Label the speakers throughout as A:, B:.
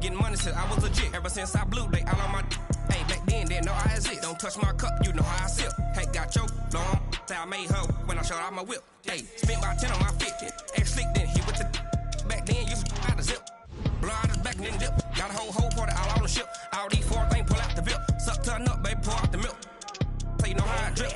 A: Getting money since I was legit. Ever since I blew, they all on my hey, back then, didn't know I exist. Don't touch my cup, you know how I sip. Hey, got your long. Say I made her when I showed out my whip. Hey, spent about 10 on my fit. Ex-slick, then he with the back then, used to out the zip. Blow out his back and then dip. Got a whole party all on the ship. All these four things pull out the VIP. Suck, turn up, baby, pour out the milk. So you know how I drip.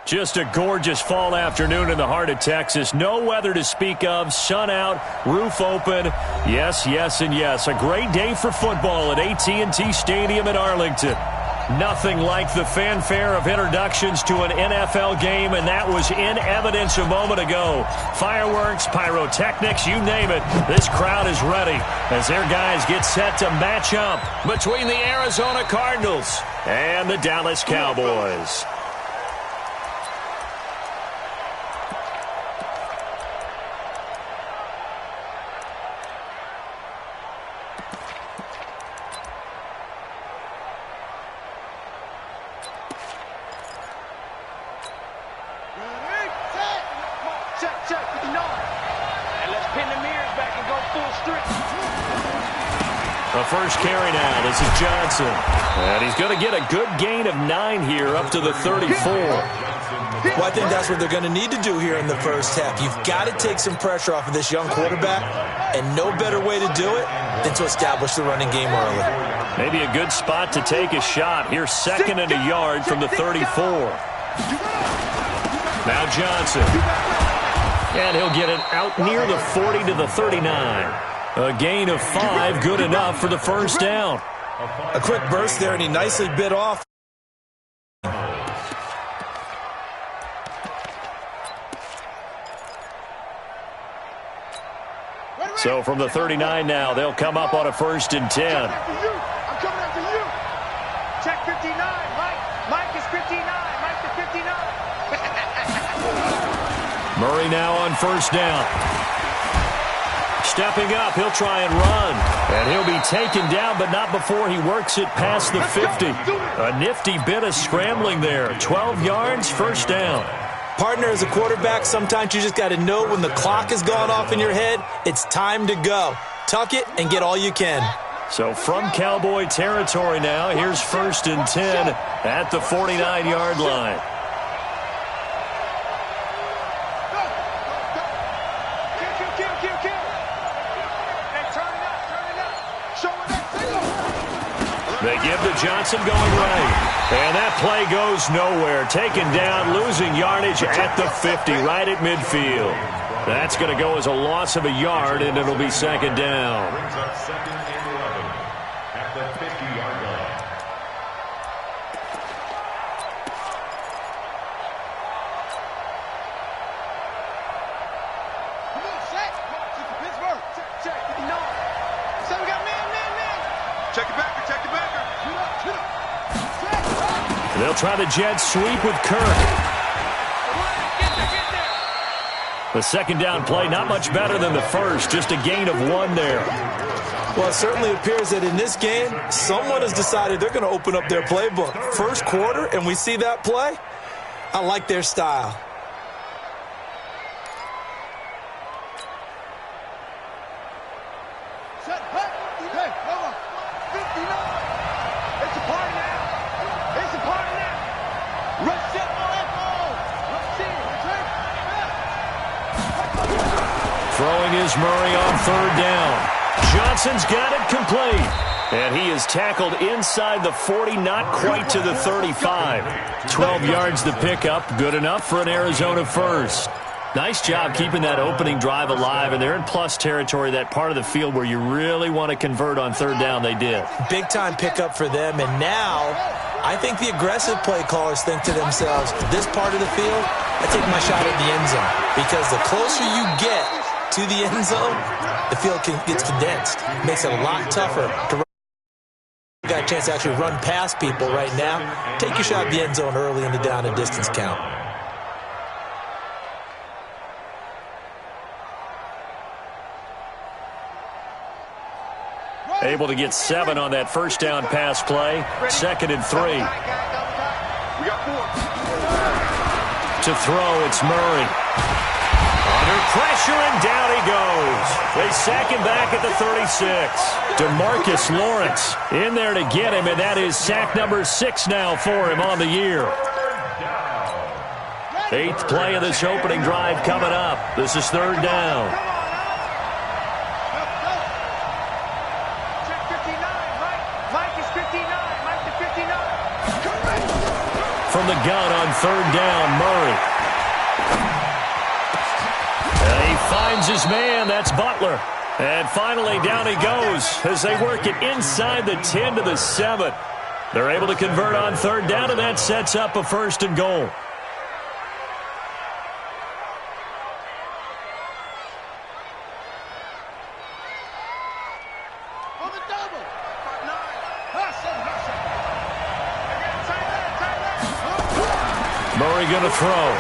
B: Just a gorgeous fall afternoon in the heart of Texas. No weather to speak of. Sun out, roof open. Yes, yes, and yes. A great day for football at AT&T Stadium in Arlington. Nothing like the fanfare of introductions to an NFL game, and that was in evidence a moment ago. Fireworks, pyrotechnics, you name it. This crowd is ready as their guys get set to match up between the Arizona Cardinals and the Dallas Cowboys. The first carry now, this is Johnson. And he's going to get a good gain of 9 here up to the 34.
C: Well, I think that's what they're going to need to do here in the first half. You've got to take some pressure off of this young quarterback, and no better way to do it than to establish the running game early.
B: Maybe a good spot to take a shot. Here's second and a yard from the 34. Now Johnson. And he'll get it out near the 40 to the 39. A gain of 5, good enough for the first down.
C: A quick burst there, and he nicely bit off.
B: So from the 39 now, they'll come up on a 1st and 10.
D: I'm coming after you. Check 59, Mike. Mike is 59. Mike is 59.
B: Murray now on 1st down. Stepping up, he'll try and run. And he'll be taken down, but not before he works it past the 50. A nifty bit of scrambling there. 12 yards, 1st down.
C: Partner, as a quarterback, sometimes you just got to know when the clock has gone off in your head, it's time to go. Tuck it and get all you can.
B: So from Cowboy territory now, here's 1st and 10 at the 49-yard line. They give to Johnson going right. And that play goes nowhere. Taken down, losing yardage at the 50, right at midfield. That's going to go as a loss of a yard, and it'll be 2nd down.
E: Brings up 2nd and 11 at the 50-yard line.
D: Come on, Shaq. Come on, check the Pittsburgh. Check 59. So we got man. Check it back.
B: They'll try the jet sweep with Kirk. The 2nd down play, not much better than the first, just a gain of 1 there.
C: Well, it certainly appears that in this game, someone has decided they're going to open up their playbook. First quarter, and we see that play. I like their style.
B: Throwing is Murray on 3rd down. Johnson's got it complete. And he is tackled inside the 40, not quite to the 35. 12 yards to pick up, good enough for an Arizona first. Nice job keeping that opening drive alive, and they're in plus territory, that part of the field where you really want to convert on 3rd down. They did.
C: Big-time pickup for them, and now I think the aggressive play callers think to themselves, this part of the field, I take my shot at the end zone. Because the closer you get to the end zone, the field gets condensed. It makes it a lot tougher to run. You got a chance to actually run past people right now. Take your shot at the end zone early in the down and distance count.
B: Able to get 7 on that first down pass play. 2nd and 3.
D: We got 4.
B: To throw, it's Murray. Under pressure, and down he goes. They sack him back at the 36. DeMarcus Lawrence in there to get him, and that is sack number 6 now for him on the year. 8th play of this opening drive coming up. This is 3rd down. From the gun on 3rd down, Murray. And he finds his man. That's Butler. And finally, down he goes as they work it inside the 10 to the 7. They're able to convert on 3rd down, and that sets up a 1st and goal. Murray going to throw.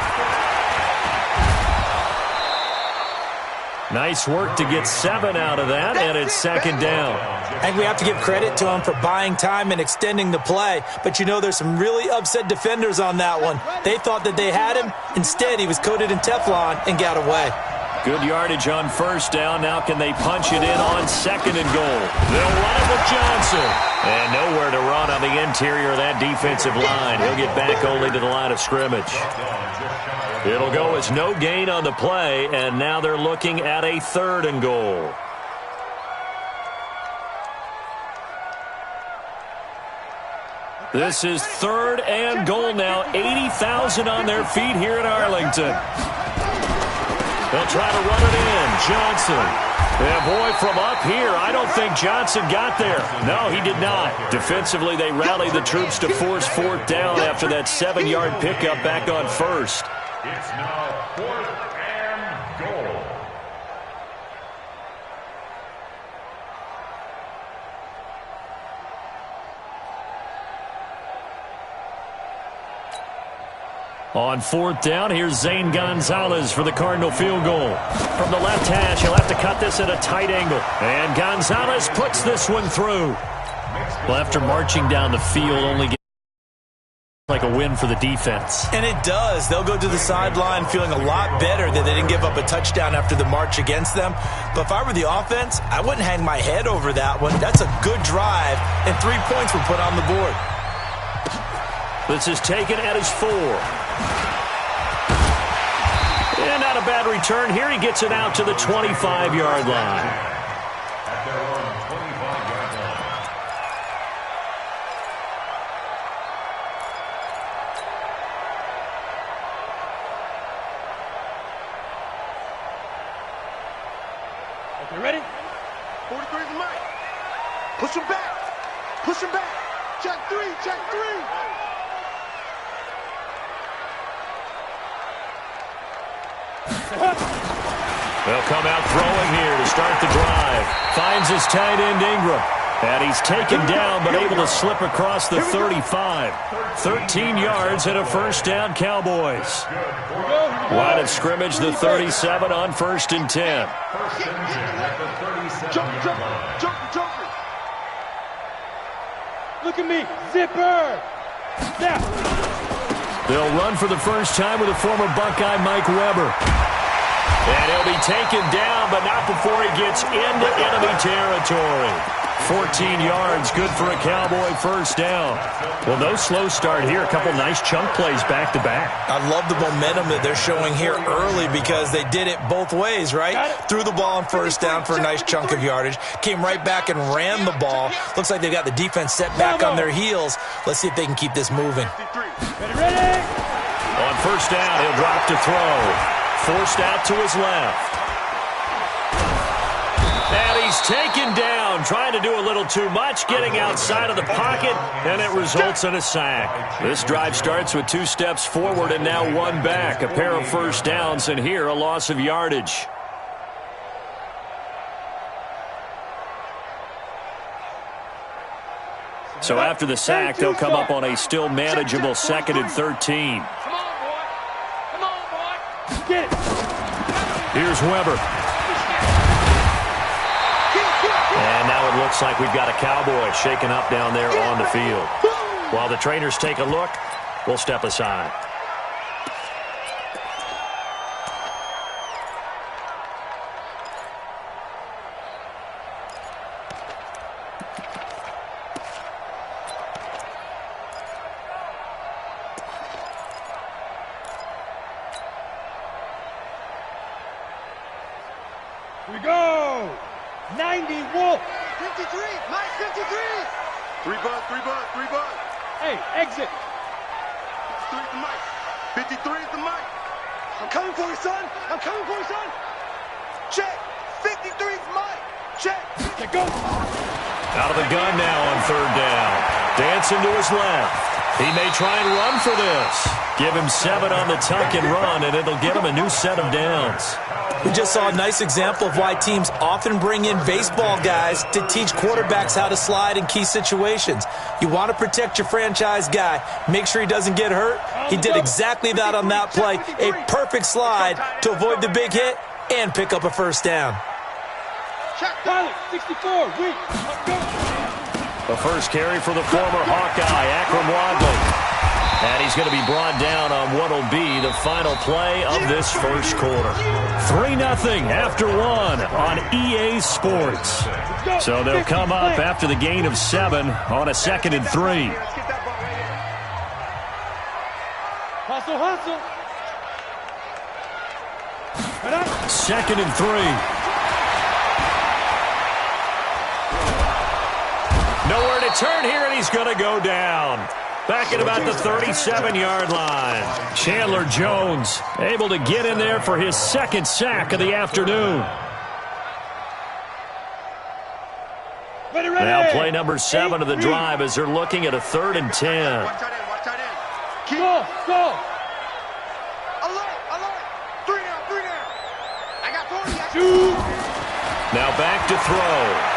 B: Nice work to get 7 out of that, and it's 2nd down.
C: I think we have to give credit to him for buying time and extending the play. But, you know, there's some really upset defenders on that one. They thought that they had him. Instead, he was coated in Teflon and got away.
B: Good yardage on 1st down. Now can they punch it in on 2nd and goal? They'll run it with Johnson. And nowhere to run on the interior of that defensive line. He'll get back only to the line of scrimmage. It'll go as no gain on the play, and now they're looking at a 3rd and goal. This is 3rd and goal now. 80,000 on their feet here in Arlington. They'll try to run it in. Johnson. Yeah, boy, from up here, I don't think Johnson got there. No, he did not. Defensively, they rallied the troops to force 4th down after that 7-yard pickup back on 1st.
E: It's now 4th and goal.
B: On 4th down, here's Zane Gonzalez for the Cardinal field goal. From the left hash, he'll have to cut this at a tight angle. And Gonzalez puts this one through. Well, after marching down the field, only getting like a win for the defense.
C: And it does. They'll go to the sideline feeling a lot better that they didn't give up a touchdown after the march against them. But if I were the offense, I wouldn't hang my head over that one. That's a good drive, and 3 points were put on the board.
B: This is taken at his 4. And not a bad return here. He gets it out to the 25-yard line.
E: At their own 25-yard line.
D: Okay, ready? 43 is the mic. Push him back. Push him back. Check 3. Check 3.
B: They'll come out throwing here to start the drive. Finds his tight end Ingram. And he's taken down but able to slip across the 35. 13 yards and a 1st down, Cowboys. Line of scrimmage, the 37 on 1st and 10.
D: Jump. Look at me. Zipper. Snap.
B: They'll run for the first time with a former Buckeye, Mike Weber. And he'll be taken down, but not before he gets into enemy territory. 14 yards, good for a Cowboy 1st down. Well, no slow start here. A couple nice chunk plays back-to-back.
C: I love the momentum that they're showing here early because they did it both ways, right? Threw the ball on 1st down for a nice chunk of yardage. Came right back and ran the ball. Looks like they've got the defense set back on their heels. Let's see if they can keep this moving.
D: Ready?
B: On 1st down, he'll drop to throw. Forced out to his left. And he's taken down. down, trying to do a little too much, getting outside of the pocket, and it results in a sack. This drive starts with 2 steps forward and now 1 back. A pair of first downs, and here a loss of yardage. So after the sack, they'll come up on a still manageable 2nd and 13.
D: Come on, boy. Come on, boy. Get it.
B: Here's Weber. And now it looks like we've got a Cowboy shaken up down there on the field. While the trainers take a look, we'll step aside.
D: We go. 90 Wolf. 53. Mike 53. 3 bud, 3 bud, 3 bud. Hey, exit. 53 is the mic. 53 is the mic. I'm coming for you, son. I'm coming for you, son. Check. 53 is Mike. Check. Okay, go.
B: Out of the gun now on 3rd down. Dancing to his left. He may try and run for this. Give him 7 on the tuck and run, and it'll get him a new set of downs.
C: We just saw a nice example of why teams often bring in baseball guys to teach quarterbacks how to slide in key situations. You want to protect your franchise guy. Make sure he doesn't get hurt. He did exactly that on that play. A perfect slide to avoid the big hit and pick up a first down.
D: Check. Pilot 64. Weak. Let's go.
B: The first carry for the former Hawkeye, Akram Wadley. And he's going to be brought down on what will be the final play of this first quarter. 3-0 after 1 on EA Sports. So they'll come up after the gain of 7 on a 2nd and 3.
D: Hustle, hustle.
B: 2nd and 3. Nowhere to turn here, and he's going to go down. Back at about the 37-yard line. Chandler Jones able to get in there for his 2nd sack of the afternoon. Now play number 7 of the drive as they're looking at a 3rd and 10.
D: Watch tight end. Go, go. Alert, alert. 3 down. I got 40.
B: Now back to throw.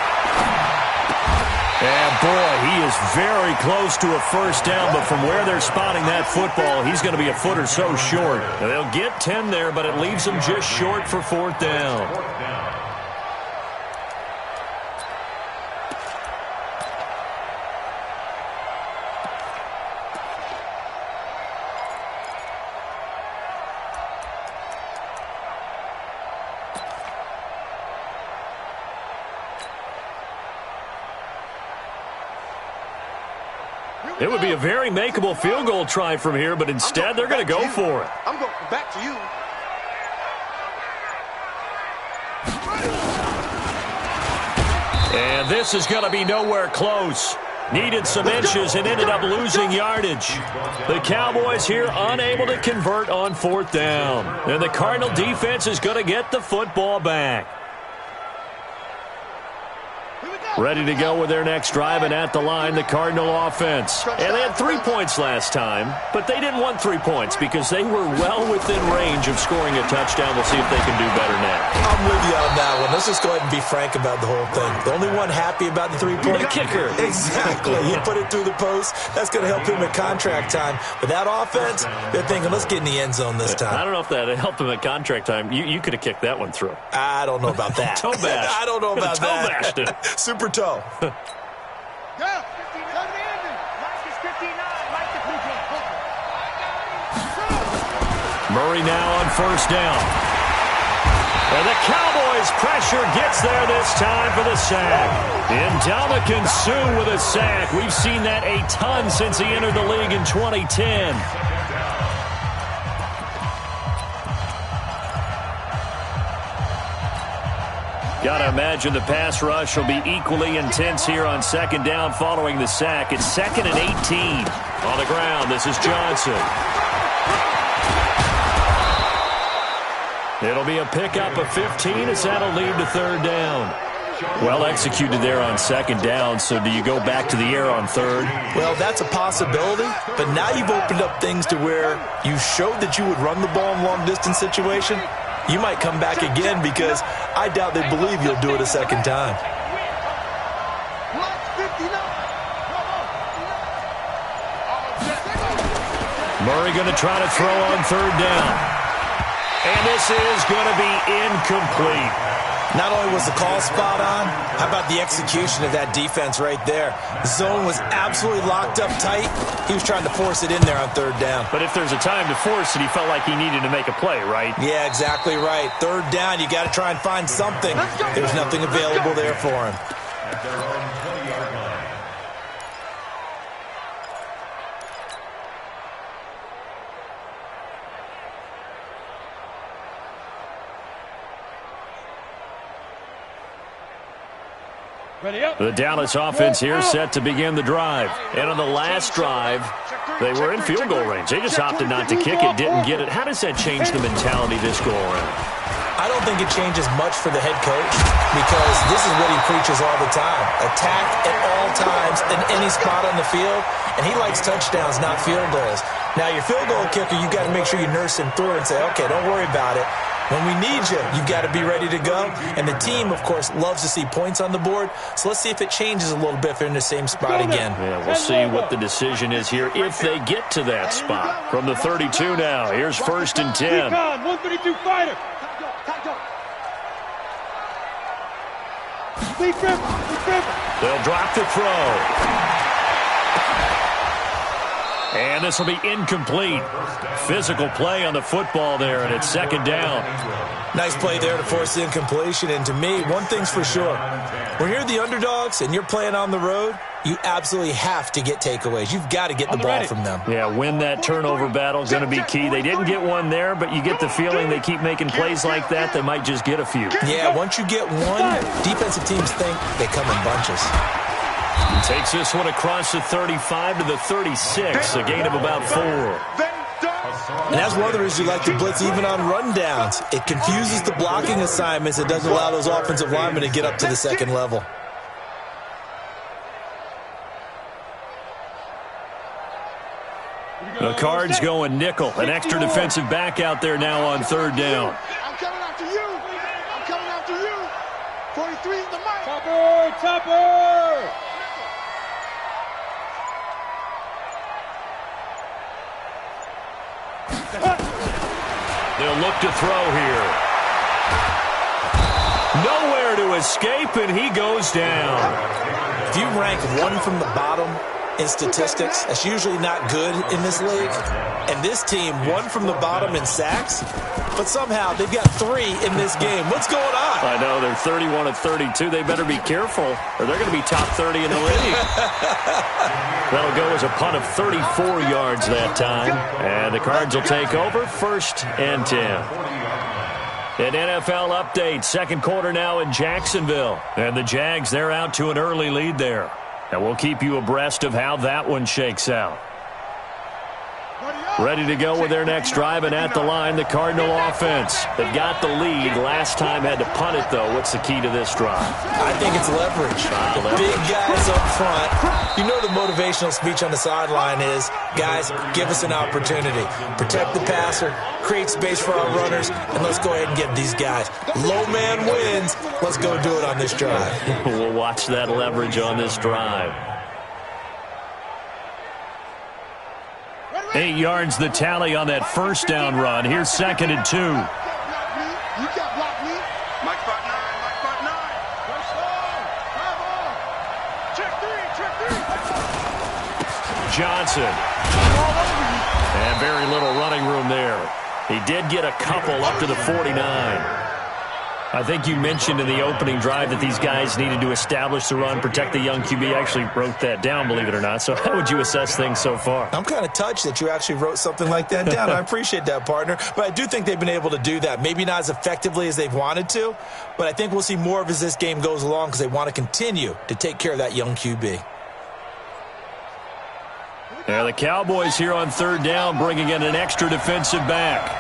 B: And, boy, he is very close to a first down, but from where they're spotting that football, he's going to be a foot or so short. They'll get 10 there, but it leaves them just short for 4th down. It would be a very makeable field goal try from here, but instead they're going to go for it.
D: I'm going back to you.
B: And this is going to be nowhere close. Needed some inches and ended up losing yardage. The Cowboys here unable to convert on 4th down. And the Cardinal defense is going to get the football back. Ready to go with their next drive, and at the line, the Cardinal offense. And they had 3 points last time, but they didn't want 3 points because they were well within range of scoring a touchdown. We'll see if they can do better now.
C: I'm with you on that one. Let's just go ahead and be frank about the whole thing. The only one happy about the 3-point
B: kicker.
C: Exactly. He put it through the post. That's going to help him at contract time. With that offense, they're thinking, let's get in the end zone this time.
B: I don't know if that helped him at contract time. You could have kicked that one through.
C: I don't know about that.
B: Toe bash.
C: I don't know about
B: Toe
C: that.
B: bashed it.
C: Super toe.
B: Murray now on 1st down. And the Cowboys pressure gets there this time for the sack. Ndamukong Suh with a sack. We've seen that a ton since he entered the league in 2010. Gotta imagine the pass rush will be equally intense here on 2nd down following the sack. It's 2nd and 18. On the ground, this is Johnson. It'll be a pickup of 15 as that'll lead to 3rd down. Well executed there on second down, so do you go back to the air on third?
C: Well, that's a possibility, but now you've opened up things to where you showed that you would run the ball in long-distance situation. You might come back again because I doubt they believe you'll do it a second time.
B: Murray going to try to throw on third down. And this is going to be incomplete.
C: Not only was the call spot on, how about the execution of that defense right there? The zone was absolutely locked up tight. He was trying to force it in there on third down.
B: But if there's a time to force it, he felt like he needed to make a play, right?
C: Yeah, exactly right. Third down, you got to try and find something. There's nothing available there for him.
E: At their own 20-yard line.
B: The Dallas offense here set to begin the drive. And on the last drive, they were in field goal range. They just opted not to kick it, didn't get it. How does that change the mentality this go-around?
C: I don't think it changes much for the head coach because this is what he preaches all the time. Attack at all times in any spot on the field, and he likes touchdowns, not field goals. Now, your field goal kicker, you got to make sure you nurse him through and say, okay, don't worry about it. When we need you, you've got to be ready to go. And the team, of course, loves to see points on the board. So let's see if it changes a little bit if they're in the same spot again.
B: Yeah, we'll see what the decision is here if they get to that spot. From the 32 now, here's 1st and 10.
D: 132 fighter.
B: They'll drop the throw. And this will be incomplete. Physical play on the football there, and it's second down.
C: Nice play there to force the incompletion. And to me, one thing's for sure. When you're the underdogs and you're playing on the road, you absolutely have to get takeaways. You've got to get the ball from them.
B: Yeah, win that turnover battle is going to be key. They didn't get one there, but you get the feeling they keep making plays like that, they might just get a few.
C: Yeah, once you get one, defensive teams think they come in bunches.
B: He takes this one across the 35 to the 36, a gain of about 4.
C: And that's one of the reasons you like to blitz even on rundowns. It confuses the blocking assignments. It doesn't allow those offensive linemen to get up to the second level.
B: The Cards going nickel. An extra defensive back out there now on third down.
D: I'm coming after you. I'm coming after you. 43 is the mic. Topper.
B: They'll look to throw here. Nowhere to escape, and he goes down.
C: If you rank one from the bottom in statistics, that's usually not good in this league. And this team, one from the bottom in sacks, but somehow they've got 3 in this game. What's going on?
B: I know, they're 31 of 32. They better be careful, or they're going to be top 30 in the league. That'll go as a punt of 34 yards that time. And the Cards will take over, 1st and 10. An NFL update, second quarter now in Jacksonville. And the Jags, they're out to an early lead there. And we'll keep you abreast of how that one shakes out. Ready to go with their next drive, and at the line, the Cardinal offense. They've got the lead. Last time had to punt it, though. What's the key to this drive?
C: I think it's leverage. The big guys up front. You know the motivational speech on the sideline is, guys, give us an opportunity. Protect the passer, create space for our runners, and let's go ahead and get these guys. Low man wins. Let's go do it on this drive.
B: We'll watch that leverage on this drive. 8 yards the tally on that first down run. Here's 2nd and 2.
D: You can't block me. Mike spot 9. Mike spot 9. First down. Check 3.
B: Johnson. And very little running room there. He did get a couple up to the 49. I think you mentioned in the opening drive that these guys needed to establish the run, protect the young QB. I actually wrote that down, believe it or not. So how would you assess things so far?
C: I'm kind of touched that you actually wrote something like that down. I appreciate that, partner. But I do think they've been able to do that. Maybe not as effectively as they've wanted to, but I think we'll see more of as this game goes along because they want to continue to take care of that young QB.
B: Yeah, the Cowboys here on third down bringing in an extra defensive back.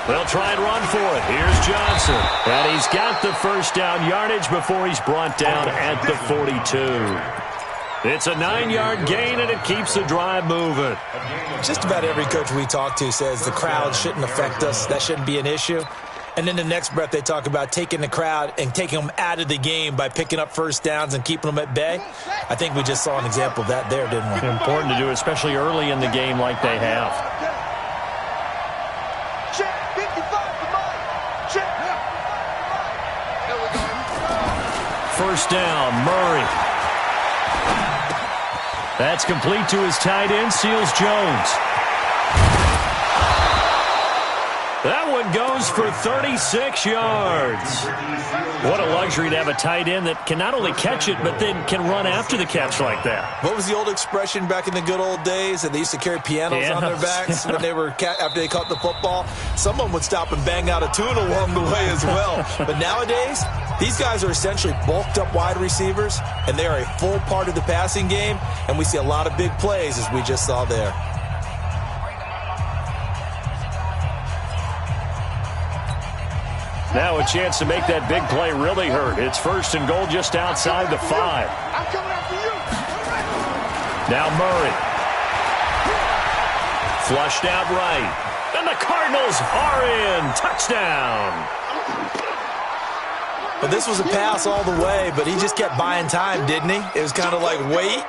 B: They'll try and run for it. Here's Johnson. And he's got the first down yardage before he's brought down at the 42. It's a 9-yard gain, and it keeps the drive moving.
C: Just about every coach we talk to says the crowd shouldn't affect us. That shouldn't be an issue. And in the next breath, they talk about taking the crowd and taking them out of the game by picking up first downs and keeping them at bay. I think we just saw an example of that there, didn't we?
B: Important to do, especially early in the game like they have. First down, Murray. That's complete to his tight end, Seals Jones. That one goes for 36 yards. What a luxury to have a tight end that can not only catch it, but then can run after the catch like that.
C: What was the old expression back in the good old days that they used to carry pianos on their backs when they were after they caught the football? Someone would stop and bang out a tune along the way as well. But nowadays, these guys are essentially bulked up wide receivers, and they are a full part of the passing game, and we see a lot of big plays as we just saw there.
B: Now a chance to make that big play really hurt. It's first and goal just outside the 5. Now Murray. Flushed out right. And the Cardinals are in. Touchdown.
C: Well, this was a pass all the way, but he just kept buying time, didn't he? It was kind of like, wait.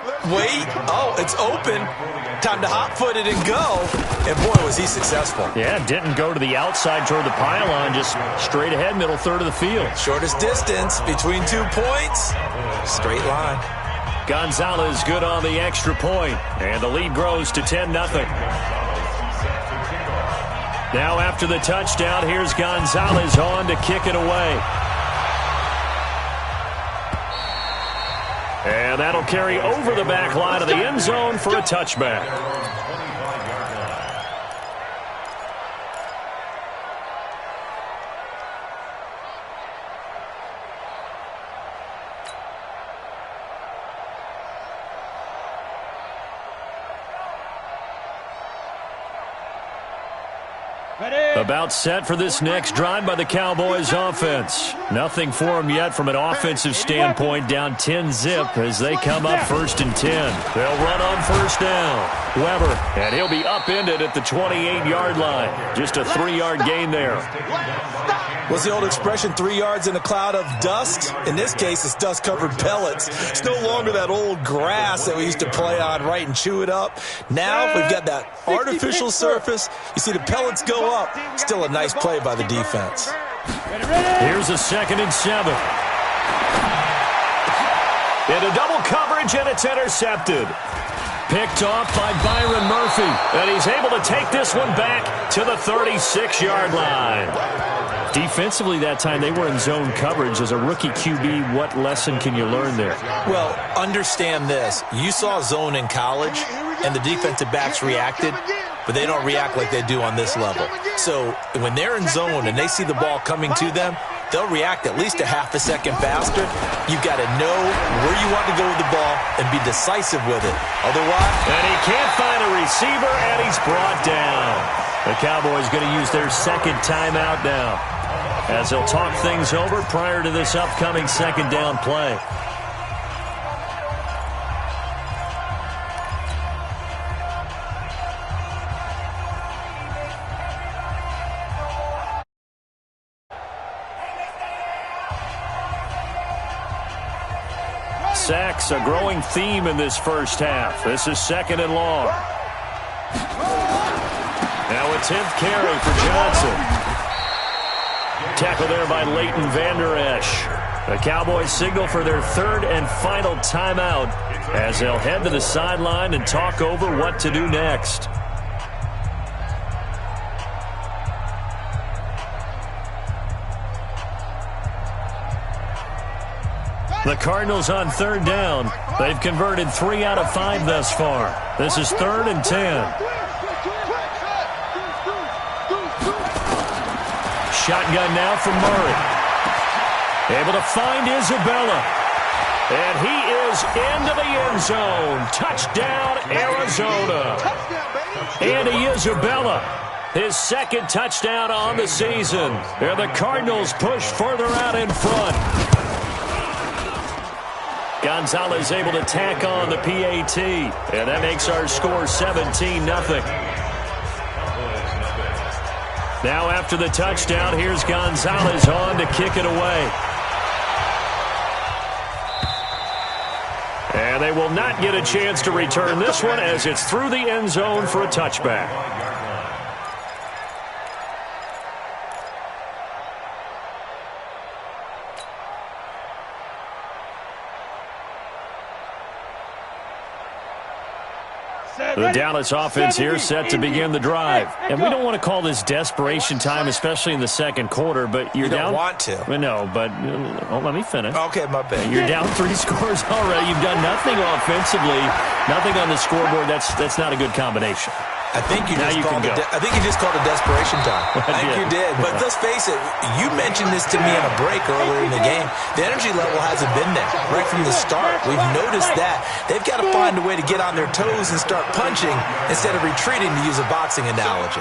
C: Oh, it's open. Time to hot-foot it and go. And, boy, was he successful.
B: Yeah, didn't go to the outside toward the pylon, just straight ahead, middle third of the field.
C: Shortest distance between 2 points. Straight line.
B: Gonzalez good on the extra point, and the lead grows to 10-0. Now after the touchdown, here's Gonzalez on to kick it away. And that'll carry over the back line of the end zone for a touchback. About set for this next drive by the Cowboys offense. Nothing for them yet from an offensive standpoint, down 10-zip as they come up 1st and 10. They'll run on first down. Weber, and he'll be upended at the 28-yard line. Just a 3-yard gain there.
C: What's the old expression, 3 yards in a cloud of dust? In this case, it's dust-covered pellets. It's no longer that old grass that we used to play on, right, and chew it up. Now we've got that artificial surface. You see the pellets go up. Still a nice play by the defense.
B: Here's a 2nd and 7. Into double coverage, and it's intercepted. Picked off by Byron Murphy, and he's able to take this one back to the 36-yard line. Defensively that time, they were in zone coverage. As a rookie QB, what lesson can you learn there?
C: Well, understand this. You saw zone in college, and the defensive backs reacted, but they don't react like they do on this level. So when they're in zone and they see the ball coming to them, they'll react at least a half a second faster. You've got to know where you want to go with the ball and be decisive with it. Otherwise...
B: And he can't find a receiver, and he's brought down. The Cowboys going to use their 2nd timeout now, as they'll talk things over prior to this upcoming 2nd down play. Sacks, a growing theme in this first half. This is 2nd and long. Now a 10th carry for Johnson. Tackle there by Leighton Vander Esch. The Cowboys signal for their 3rd and final timeout as they'll head to the sideline and talk over what to do next. The Cardinals on 3rd down. They've converted 3 out of 5 thus far. This is 3rd and 10. Shotgun now from Murray. Able to find Isabella. And he is into the end zone. Touchdown, Arizona. Andy Isabella. his second touchdown on the season. And the Cardinals push further out in front. Gonzalez able to tack on the PAT. And that makes our score 17-0. Now after the touchdown, here's Gonzalez on to kick it away. And they will not get a chance to return this one as it's through the end zone for a touchback. The Dallas offense here set to begin the drive. And we don't want to call this desperation time, especially in the second quarter, but you're down.
C: You don't want to.
B: No, but let me finish.
C: Okay, my bad.
B: You're down 3 scores already. You've done nothing offensively, nothing on the scoreboard. That's not a good combination.
C: I think you just called it desperation time. I think you did. But let's face it, you mentioned this to me in a break earlier in the game. The energy level hasn't been there right from the start. We've noticed that. They've got to find a way to get on their toes and start punching instead of retreating, to use a boxing analogy.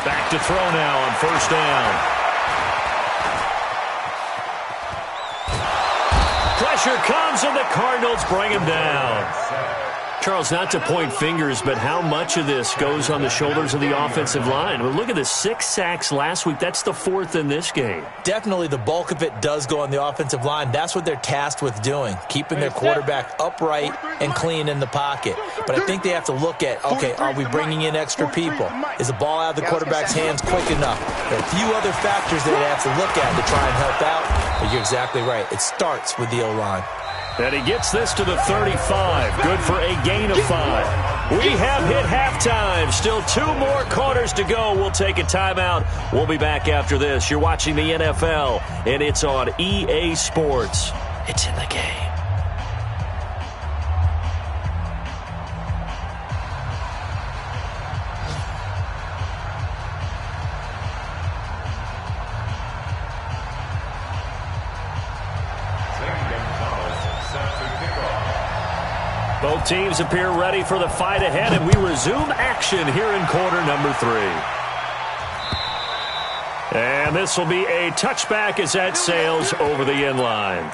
B: Back to throw now on first down. Pressure comes and the Cardinals bring him down. Charles, not to point fingers, but how much of this goes on the shoulders of the offensive line? Well, look at the 6 sacks last week. That's the 4th in this game.
C: Definitely the bulk of it does go on the offensive line. That's what they're tasked with doing, keeping their quarterback upright and clean in the pocket. But I think they have to look at, okay, are we bringing in extra people? Is the ball out of the quarterback's hands quick enough? There are a few other factors that they have to look at to try and help out. But you're exactly right. It starts with the O-line.
B: And he gets this to the 35. Good for a gain of 5. We have hit halftime. Still 2 more quarters to go. We'll take a timeout. We'll be back after this. You're watching the NFL, and it's on EA Sports. It's in the game. Both teams appear ready for the fight ahead, and we resume action here in quarter number 3. And this will be a touchback as that sails over the end line.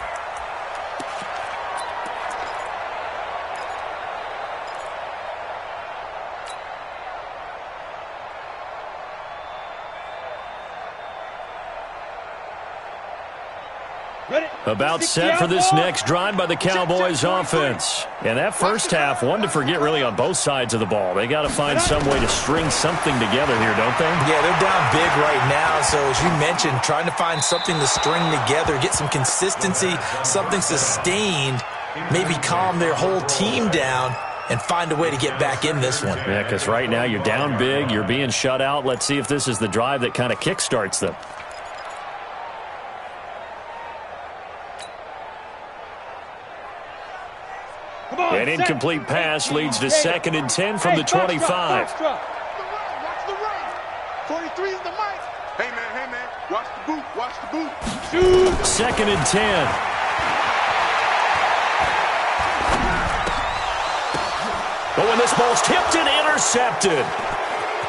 B: About set for this next drive by the Cowboys offense. And that first half, one to forget really on both sides of the ball. They got to find some way to string something together here, don't they?
C: Yeah, they're down big right now. So as you mentioned, trying to find something to string together, get some consistency, something sustained, maybe calm their whole team down and find a way to get back in this one.
B: Yeah, because right now you're down big, you're being shut out. Let's see if this is the drive that kind of kickstarts them. An incomplete pass leads to 2nd and 10 from the 25.
D: Watch the right. 43 is the mic. Hey, man. Watch the boot. Shoot.
B: 2nd and 10. But when this ball's tipped and intercepted.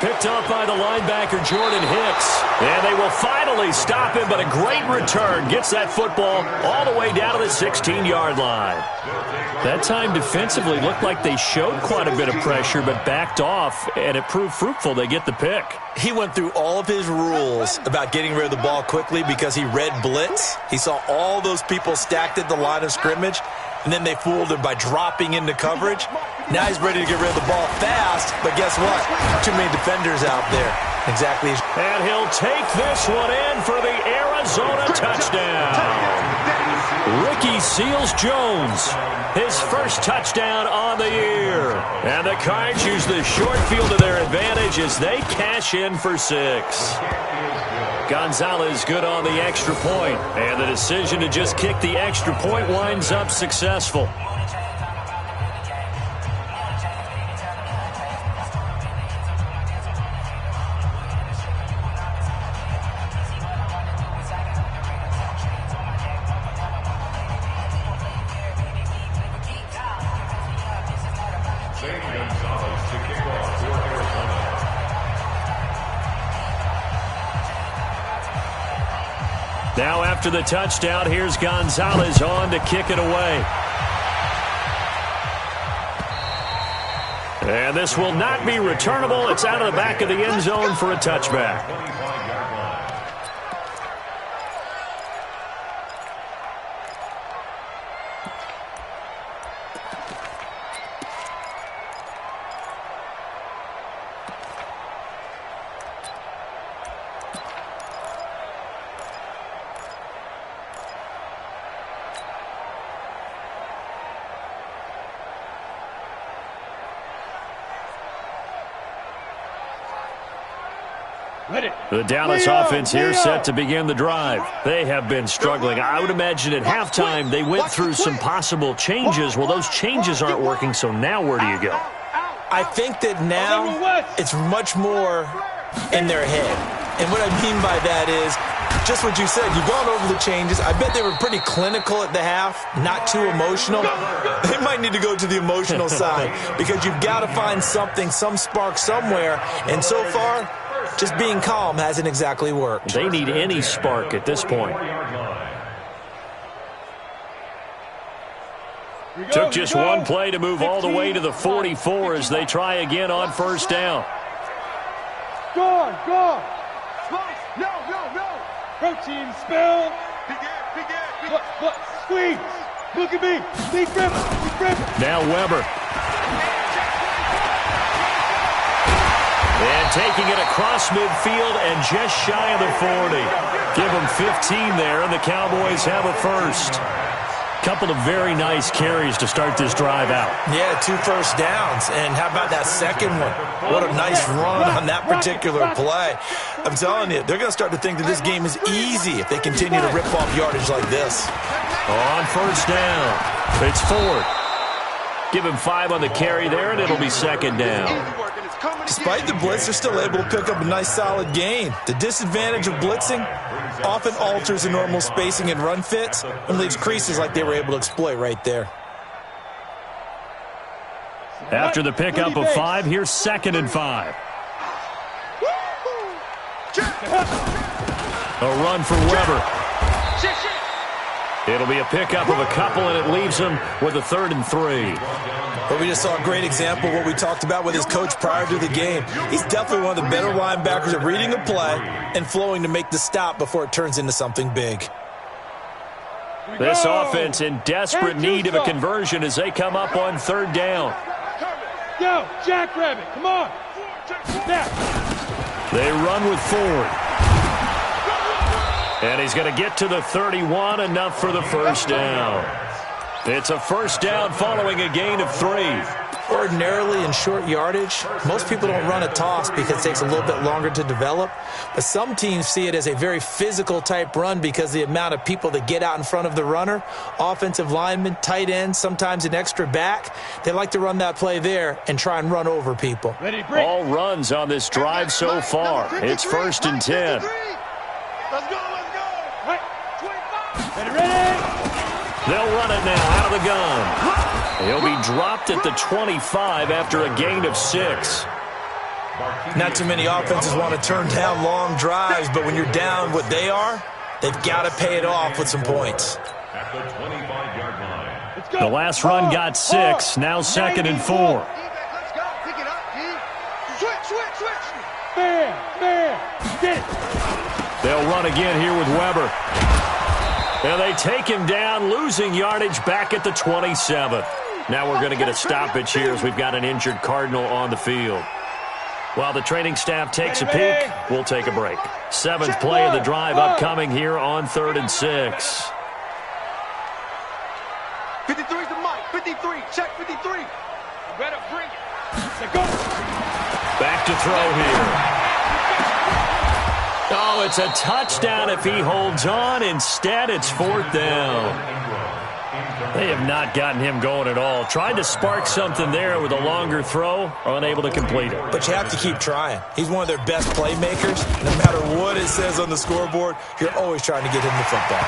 B: Picked up by the linebacker, Jordan Hicks. And they will finally stop him, but a great return. Gets that football all the way down to the 16-yard line. That time defensively looked like they showed quite a bit of pressure, but backed off, and it proved fruitful. They get the pick.
C: He went through all of his rules about getting rid of the ball quickly because he read blitz. He saw all those people stacked at the line of scrimmage, and then they fooled him by dropping into coverage. Now he's ready to get rid of the ball fast, but guess what? Too many defenders out there. Exactly.
B: And he'll take this one in for the Arizona touchdown. Ricky Seals-Jones, his first touchdown on the year. And the Cards use the short field to their advantage as they cash in for 6. Gonzalez good on the extra point, and the decision to just kick the extra point winds up successful. Now after the touchdown, here's Gonzalez on to kick it away. And this will not be returnable. It's out of the back of the end zone for a touchback. The Dallas offense here set to begin the drive. They have been struggling. I would imagine at halftime they went through some possible changes. Well, those changes aren't working, so now where do you go?
C: I think that now it's much more in their head. And what I mean by that is just what you said. You've gone over the changes. I bet they were pretty clinical at the half, not too emotional. They might need to go to the emotional side because you've got to find something, some spark somewhere. And so far, just being calm hasn't exactly worked.
B: They need any spark at this point. Took just one play to move all the way to the 44 as they try again on first down.
D: Go. No. Protein spill. Squeeze. Look at me. Deep grip.
B: Now Weber. And taking it across midfield and just shy of the 40. Give them 15 there, and the Cowboys have a first. Couple of very nice carries to start this drive out.
C: Yeah, 2 first downs. And how about that second one? What a nice run on that particular play. I'm telling you, they're going to start to think that this game is easy if they continue to rip off yardage like this.
B: On first down, it's Ford. Give him 5 on the carry there, and it'll be second down.
C: Despite the blitz, they're still able to pick up a nice solid gain. The disadvantage of blitzing often alters the normal spacing and run fits and leaves creases like they were able to exploit right there.
B: After the pickup of 5, here's 2nd and 5. A run for Weber. It'll be a pickup of a couple, and it leaves him with a 3rd and 3.
C: But we just saw a great example of what we talked about with his coach prior to the game. He's definitely one of the better linebackers at reading a play and flowing to make the stop before it turns into something big.
B: This offense in desperate need of a conversion as they come up on 3rd down.
D: Yo, Jackrabbit, come on.
B: They run with Ford. And he's going to get to the 31, enough for the first down. It's a first down following a gain of 3.
C: Ordinarily in short yardage, most people don't run a toss because it takes a little bit longer to develop. But some teams see it as a very physical type run because the amount of people that get out in front of the runner, offensive linemen, tight ends, sometimes an extra back, they like to run that play there and try and run over people.
B: All runs on this drive so far. It's 1st and 10.
D: Let's go. Ready.
B: They'll run it now out of the gun. He'll be dropped at the 25 after a gain of 6.
C: Not too many offenses want to turn down long drives, but when you're down what they are, they've got to pay it off with some points.
E: At the 25-yard line.
B: The last run got 6, now 2nd and 4.
D: Let's go. Pick it up, D. Switch. Man. Get it.
B: They'll run again here with Weber. And they take him down, losing yardage back at the 27. Now we're going to get a stoppage here as we've got an injured Cardinal on the field. While the training staff takes a peek, we'll take a break. 7th play of the drive upcoming here on 3rd and 6.
D: 53 to Mike. 53. Check 53. You better bring it. Go.
B: Back to throw here. Oh, it's a touchdown if he holds on. Instead, it's 4th down. They have not gotten him going at all. Tried to spark something there with a longer throw, unable to complete it.
C: But you have to keep trying. He's one of their best playmakers. No matter what it says on the scoreboard, you're always trying to get him the football.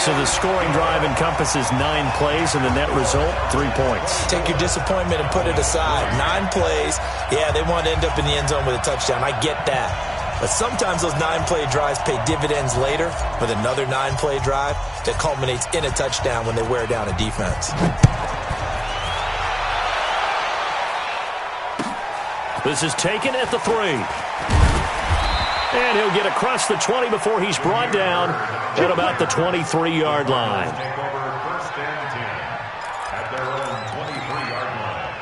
B: So the scoring drive encompasses 9 plays, and the net result, 3 points.
C: Take your disappointment and put it aside. 9 plays. Yeah, they want to end up in the end zone with a touchdown. I get that. But sometimes those 9-play drives pay dividends later with another 9-play drive that culminates in a touchdown when they wear down a defense.
B: This is taken at the 3. And he'll get across the 20 before he's brought down at about the 23-yard line.
E: Take over first and 10 at their own 23-yard line.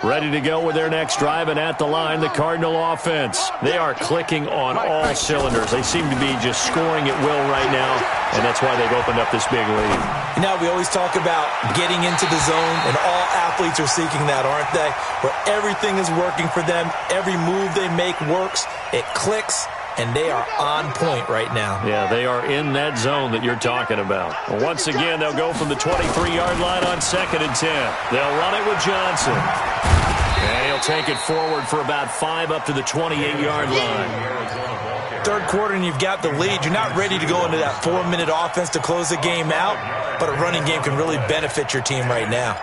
B: Ready to go with their next drive, and at the line, the Cardinal offense. They are clicking on all cylinders. They seem to be just scoring at will right now, and that's why they've opened up this big lead.
C: You know, we always talk about getting into the zone, and all athletes are seeking that, aren't they? Where everything is working for them, every move they make works, it clicks, and they are on point right now.
B: Yeah, they are in that zone that you're talking about. Well, once again, they'll go from the 23-yard line on 2nd and 10. They'll run it with Johnson. And he'll take it forward for about 5 up to the 28-yard line.
C: Third quarter and you've got the lead. You're not ready to go into that 4-minute offense to close the game out, but a running game can really benefit your team right now.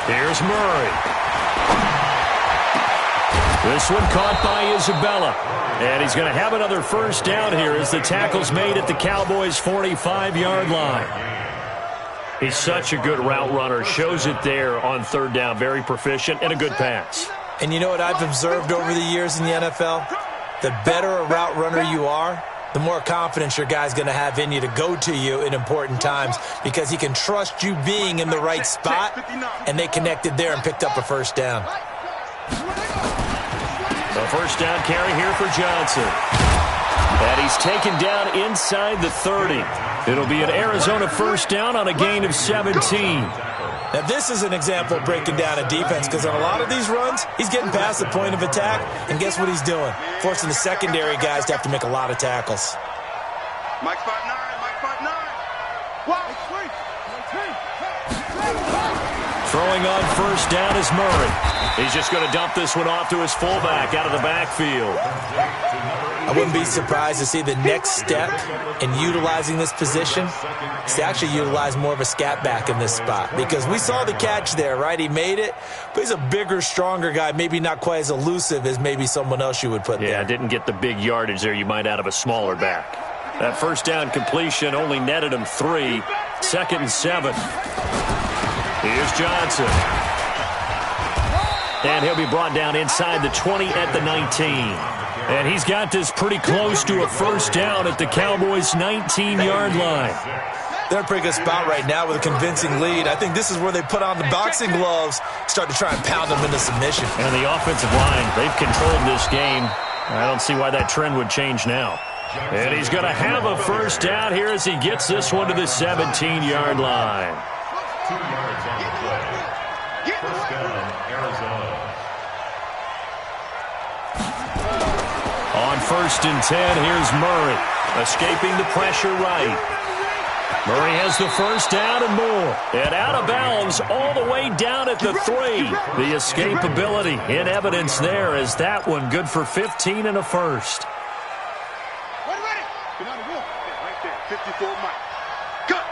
B: Here's Murray. This one caught by Isabella. And he's going to have another first down here as the tackle's made at the Cowboys' 45-yard line. He's such a good route runner. Shows it there on 3rd down. Very proficient and a good pass.
C: And you know what I've observed over the years in the NFL? The better a route runner you are, the more confidence your guy's going to have in you to go to you in important times because he can trust you being in the right spot, and they connected there and picked up a first down.
B: The first down carry here for Johnson. And he's taken down inside the 30. It'll be an Arizona first down on a gain of 17.
C: Now, this is an example of breaking down a defense because on a lot of these runs, he's getting past the point of attack, and guess what he's doing? Forcing the secondary guys to have to make a lot of tackles.
D: Mike 5'9", Mike 5'9". Wow.
B: Throwing on first down is Murray. He's just going to dump this one off to his fullback out of the backfield.
C: I wouldn't be surprised to see the next step in utilizing this position is to actually utilize more of a scat back in this spot because we saw the catch there, right? He made it, but he's a bigger, stronger guy, maybe not quite as elusive as maybe someone else you would put there.
B: Yeah, didn't get the big yardage there you might out of a smaller back. That first down completion only netted him 3. 2nd and 7. Here's Johnson. And he'll be brought down inside the 20 at the 19. And he's got this pretty close to a first down at the Cowboys' 19-yard line.
C: They're in a pretty good spot right now with a convincing lead. I think this is where they put on the boxing gloves, start to try and pound them into submission.
B: And the offensive line, they've controlled this game. I don't see why that trend would change now. And he's going to have a first down here as he gets this one to the 17-yard line.
E: 2 yards on the play. First down, Arizona.
B: On 1st and 10, here's Murray, escaping the pressure right. Murray has the first down and more. And out of bounds all the way down at the 3. The escapability in evidence there as that one good for 15 and a first.
D: Get on the wheel. Right there, 54 Mike. Cut.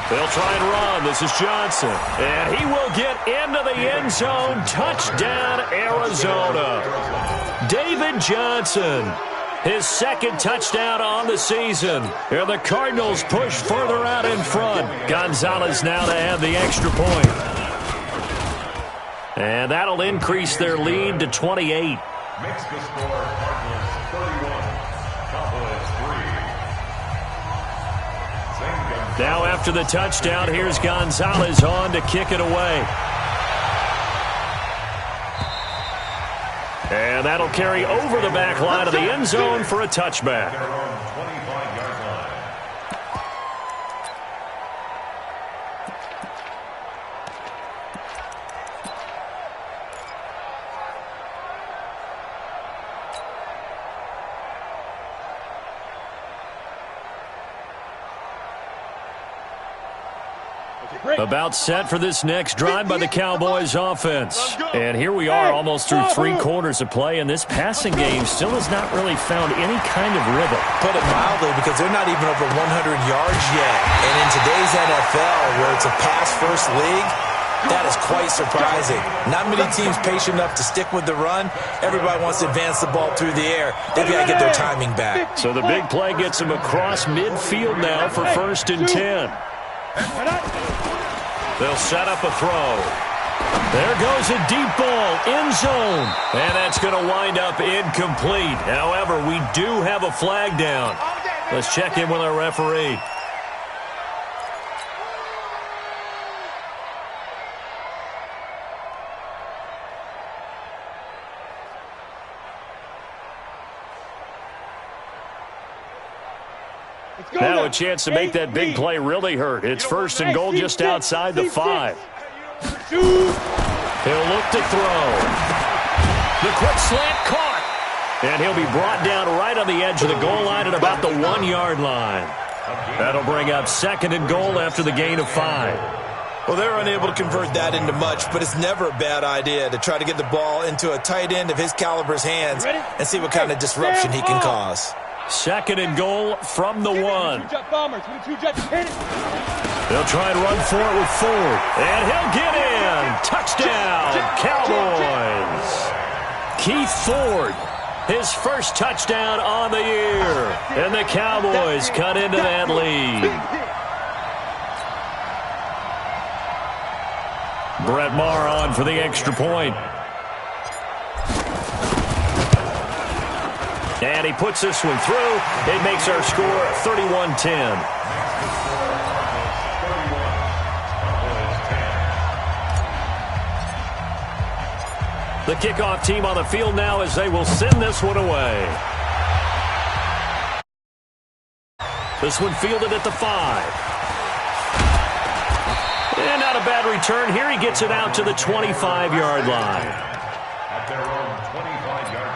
B: They'll try and run. This is Johnson. And he will get into the end zone. Touchdown, Arizona. David Johnson. His 2nd touchdown on the season. And the Cardinals push further out in front. Gonzalez now to have the extra point. And that'll increase their lead to 28.
E: Makes the score Cardinals 31, Cowboys 3.
B: Now after the touchdown, here's Gonzalez on to kick it away. And that'll carry over the back line of the end zone for a touchback.
E: Their own 25-yard line.
B: About set for this next drive by the Cowboys offense. And here we are almost through 3 quarters of play, and this passing game still has not really found any kind of rhythm.
C: Put it mildly, because they're not even over 100 yards yet. And in today's NFL, where it's a pass-first league, that is quite surprising. Not many teams patient enough to stick with the run. Everybody wants to advance the ball through the air. They've got to get their timing back.
B: So the big play gets them across midfield now for 1st and 10. They'll set up a throw. There goes a deep ball, end zone. And that's going to wind up incomplete. However, we do have a flag down. Let's check in with our referee. Now a chance to make that big play really hurt. It's 1st and goal just outside the 5. He'll look to throw. The quick slant caught. And he'll be brought down right on the edge of the goal line at about the 1-yard line. That'll bring up 2nd and goal after the gain of 5.
C: Well, they're unable to convert that into much, but it's never a bad idea to try to get the ball into a tight end of his caliber's hands and see what kind of disruption he can cause.
B: 2nd and goal from the 1. They'll try and run for it with Ford. And he'll get in. Touchdown, Cowboys. Keith Ford, his first touchdown on the year. And the Cowboys cut into that lead. Brett Maher on for the extra point. And he puts this one through. It makes our score 31-10. The kickoff team on the field now as they will send this one away. This one fielded at the 5. And not a bad return. Here he gets it out to the 25-yard line.
E: At their own 25-yard line.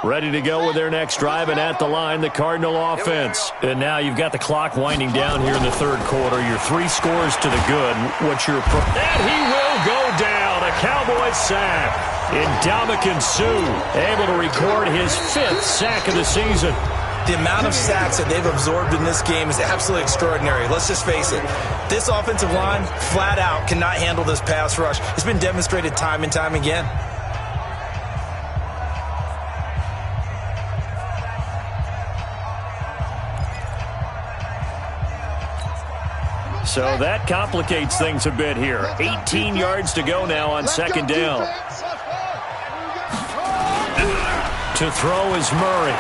B: Ready to go with their next drive, and at the line, the Cardinal offense. And now you've got the clock winding down here in the 3rd quarter. Your 3 scores to the good. What's your... And he will go down. A Cowboy sack. Ndamukong Suh able to record his 5th sack of the season.
C: The amount of sacks that they've absorbed in this game is absolutely extraordinary. Let's just face it. This offensive line, flat out, cannot handle this pass rush. It's been demonstrated time and time again.
B: So that complicates things a bit here. 18 yards to go now on 2nd down. To throw is Murray.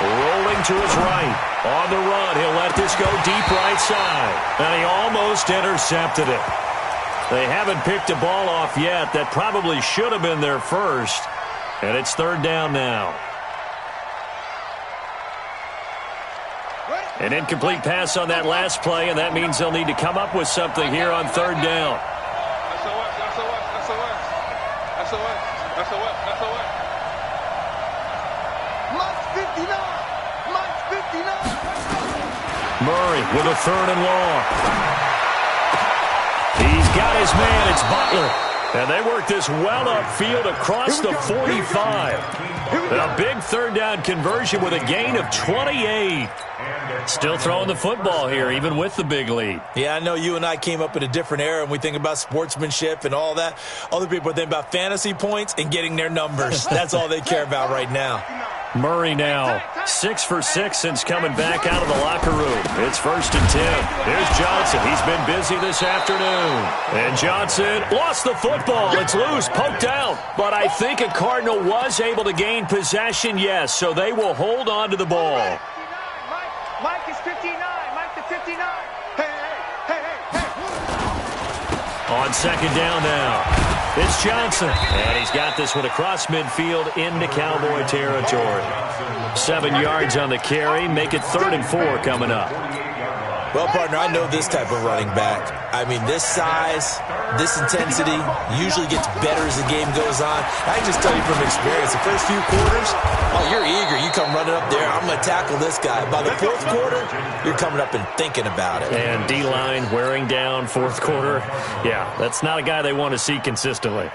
B: Rolling to his right. On the run, he'll let this go deep right side. And he almost intercepted it. They haven't picked a ball off yet. That probably should have been their first. And it's 3rd down now. An incomplete pass on that last play, and that means they'll need to come up with something here on 3rd down. Murray with a 3rd and long. He's got his man. It's Butler. And they work this well upfield across the 45. A big 3rd down conversion with a gain of 28. Still throwing the football here, even with the big lead.
C: Yeah, I know you and I came up in a different era, and we think about sportsmanship and all that. Other people think about fantasy points and getting their numbers. That's all they care about right now.
B: Murray now 6 for 6 since coming back out of the locker room. It's 1st and 10. Here's Johnson. He's been busy this afternoon. And Johnson lost the football. It's loose, poked out. But I think a Cardinal was able to gain possession, yes, so they will hold on to the ball.
D: Mike is 59. Mike to 59. Hey.
B: On 2nd down now. It's Johnson. And he's got this one across midfield into Cowboy territory. 7 yards on the carry. Make it 3rd and 4 coming up.
C: Well, partner, I know this type of running back. I mean, this size, this intensity usually gets better as the game goes on. I can just tell you from experience, the first few quarters, oh, you're eager. You come running up there, I'm going to tackle this guy. By the fourth quarter, you're coming up and thinking about it.
B: And D-line wearing down fourth quarter. Yeah, that's not a guy they want to see consistently.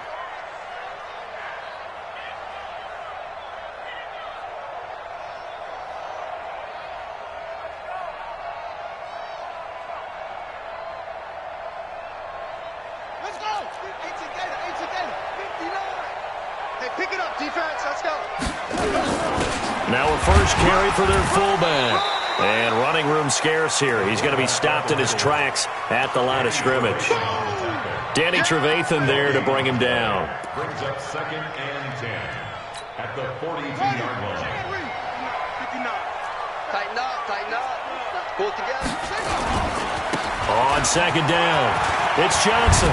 B: Now a first carry for their fullback. And running room scarce here. He's going to be stopped in his tracks at the line of scrimmage. Danny Trevathan there to bring him down.
E: Brings up 2nd and 10 at the 42-yard line.
D: Tighten up. Pull together.
B: On 2nd down, it's Johnson.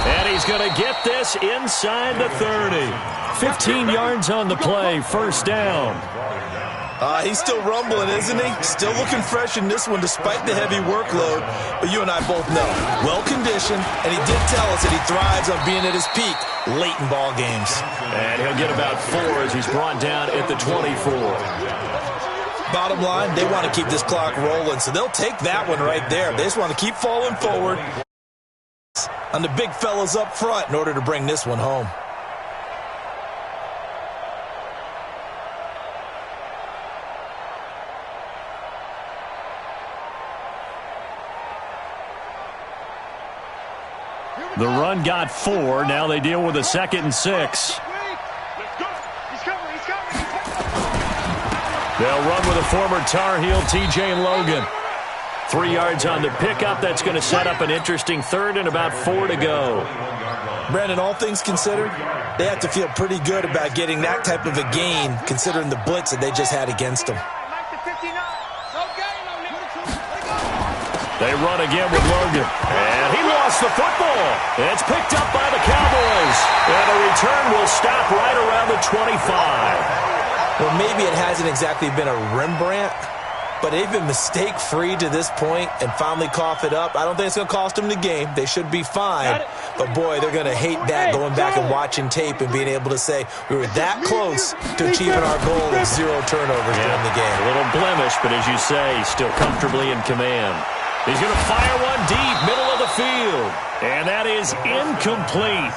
B: And he's going to get this inside the 30. 15 yards on the play, first down.
C: He's still rumbling, isn't he? Still looking fresh in this one despite the heavy workload. But you and I both know, well-conditioned, and he did tell us that he thrives on being at his peak late in ball games.
B: And he'll get about 4 as he's brought down at the 24.
C: Bottom line, they want to keep this clock rolling, so they'll take that one right there. They just want to keep falling forward on the big fellas up front in order to bring this one home.
B: The run got 4. Now they deal with a 2nd and 6. They'll run with a former Tar Heel, T.J. Logan. 3 yards on the pickup. That's going to set up an interesting 3rd and about 4 to go.
C: Brandon, all things considered, they have to feel pretty good about getting that type of a gain considering the blitz that they just had against them.
B: They run again with Logan. And he lost the football. It's picked up by the Cowboys. And the return will stop right around the 25.
C: Well, maybe it hasn't exactly been a Rembrandt, but they've been mistake-free to this point and finally cough it up. I don't think it's going to cost them the game. They should be fine. But, boy, they're going to hate that going back and watching tape and being able to say we were that close to achieving our goal of 0 turnovers during the game.
B: A little blemish, but as you say, still comfortably in command. He's going to fire one deep, middle of the field. And that is incomplete.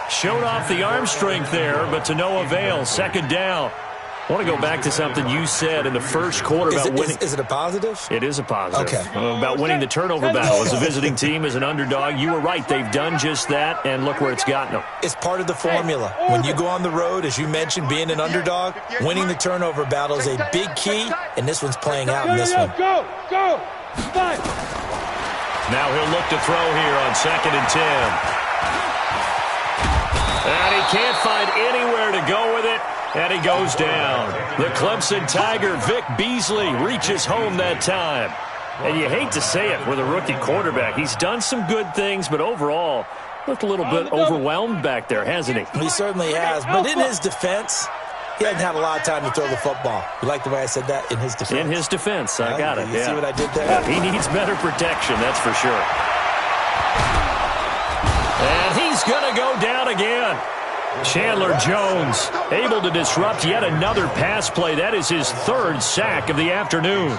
B: Showed off the arm strength there, but to no avail. 2nd down. I want to go back to something you said in the first quarter about winning.
C: Is it a positive?
B: It is a positive.
C: Okay.
B: About winning the turnover battle as a visiting team, as an underdog. You were right. They've done just that, and look where it's gotten them.
C: It's part of the formula. When you go on the road, as you mentioned, being an underdog, winning the turnover battle is a big key, and this one's playing out in this one.
D: Go! Five.
B: Now he'll look to throw here on 2nd and 10. And he can't find anywhere to go with it. And he goes down. The Clemson Tiger, Vic Beasley, reaches home that time. And you hate to say it with a rookie quarterback. He's done some good things, but overall, looked a little bit overwhelmed back there, hasn't he?
C: He certainly has. But in his defense, he hasn't had a lot of time to throw the football. You like the way I said that? In his defense.
B: In his defense. I got it.
C: You see what I did there?
B: He needs better protection, that's for sure. And he's going to go down again. Chandler Jones able to disrupt yet another pass play. That is his 3rd sack of the afternoon.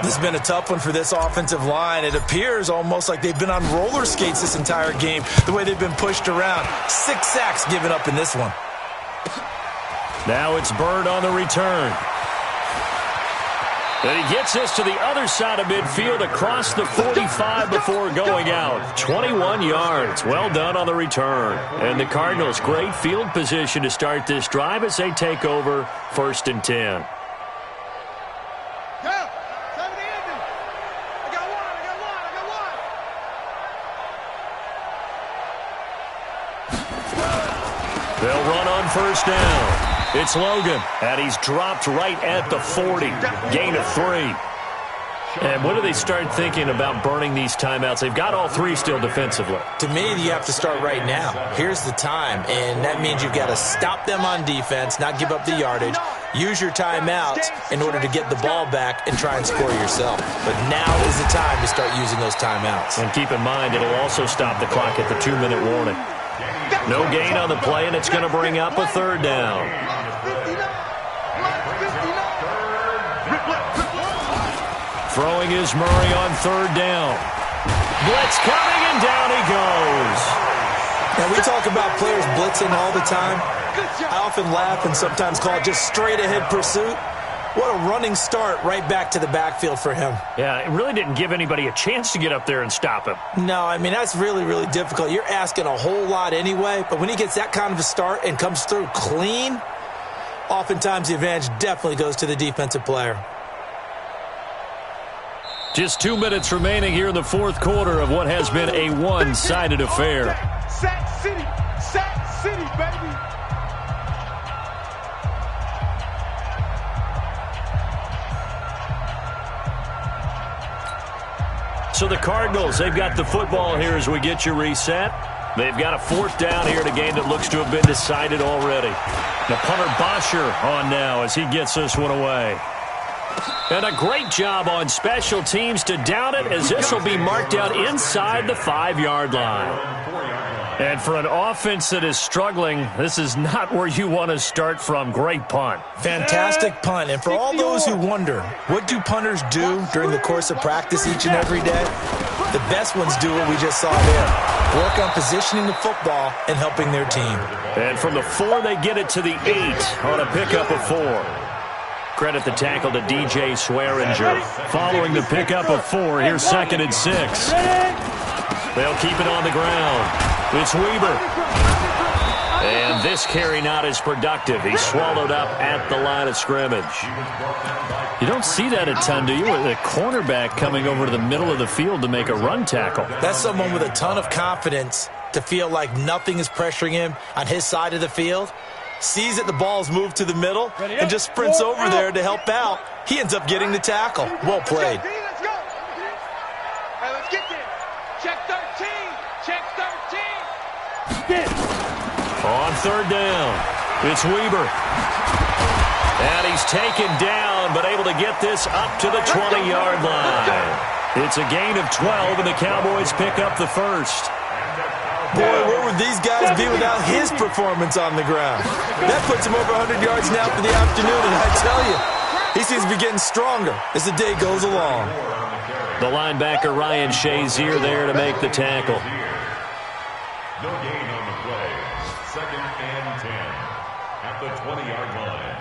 C: This has been a tough one for this offensive line. It appears almost like they've been on roller skates this entire game, the way they've been pushed around. 6 sacks given up in this one.
B: Now it's Bird on the return. And he gets us to the other side of midfield across the 45 before going out. 21 yards. Well done on the return. And the Cardinals, great field position to start this drive as they take over 1st and 10. They'll run on 1st down. It's Logan, and he's dropped right at the 40. Gain of 3. And what do they start thinking about burning these timeouts? They've got all 3 still defensively.
C: To me, you have to start right now. Here's the time, and that means you've got to stop them on defense, not give up the yardage, use your timeouts in order to get the ball back and try and score yourself. But now is the time to start using those timeouts.
B: And keep in mind, it'll also stop the clock at the 2-minute warning. No gain on the play, and it's going to bring up a third down. Throwing is Murray on third down. Blitz coming, and down he goes.
C: Now, we talk about players blitzing all the time. I often laugh and sometimes call it just straight-ahead pursuit. What a running start right back to the backfield for him.
B: Yeah, it really didn't give anybody a chance to get up there and stop him.
C: No, I mean, that's really, really difficult. You're asking a whole lot anyway, but when he gets that kind of a start and comes through clean, oftentimes the advantage definitely goes to the defensive player.
B: Just 2 minutes remaining here in the fourth quarter of what has been a one-sided affair.
D: Sack City, baby.
B: So the Cardinals, they've got the football here as we get you reset. They've got a fourth down here in a game that looks to have been decided already. The punter Bosher on now as he gets this one away. And a great job on special teams to down it, as this will be marked out inside the 5-yard line. And for an offense that is struggling, this is not where you want to start from. Great punt.
C: Fantastic punt. And for all those who wonder, what do punters do during the course of practice each and every day? The best ones do what we just saw there. Work on positioning the football and helping their team.
B: And from the 4, they get it to the 8 on a pickup of 4. Credit the tackle to DJ Swearinger. Following the pickup of 4, here's 2nd and 6. They'll keep it on the ground. It's Weber. And this carry not as productive. He's swallowed up at the line of scrimmage. You don't see that a ton, do you? With a cornerback coming over to the middle of the field to make a run tackle.
C: That's someone with a ton of confidence to feel like nothing is pressuring him on his side of the field. Sees that the ball's moved to the middle and just sprints over there to help out. He ends up getting the tackle. Well played.
D: Let's go. Hey, let's get there. Check 13. Check 13.
B: On third down, it's Weber. And he's taken down, but able to get this up to the 20-yard line. It's a gain of 12, and the Cowboys pick up the first.
C: Boy, where would these guys be without his performance on the ground? That puts him over 100 yards now for the afternoon, and I tell you, he seems to be getting stronger as the day goes along.
B: The linebacker, Ryan Shazier, there to make the tackle.
E: No gain on the play. 2nd and 10 at the 20-yard line.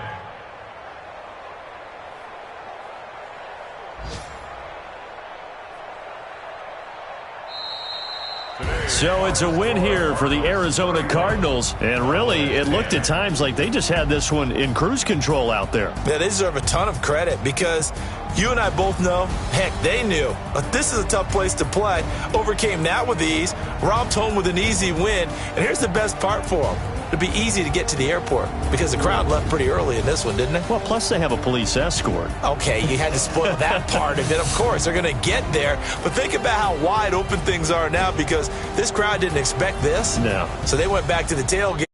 B: So it's a win here for the Arizona Cardinals. And really, it looked at times like they just had this one in cruise control out there.
C: Yeah, they deserve a ton of credit because you and I both know, heck, they knew. But this is a tough place to play. Overcame that with ease, romped home with an easy win. And here's the best part for them. It'd be easy to get to the airport because the crowd left pretty early in this one, didn't it?
B: Well, plus they have a police escort.
C: Okay, you had to spoil that part of it. Of course, they're going to get there. But think about how wide open things are now because this crowd didn't expect this.
B: No.
C: So they went back to the tailgate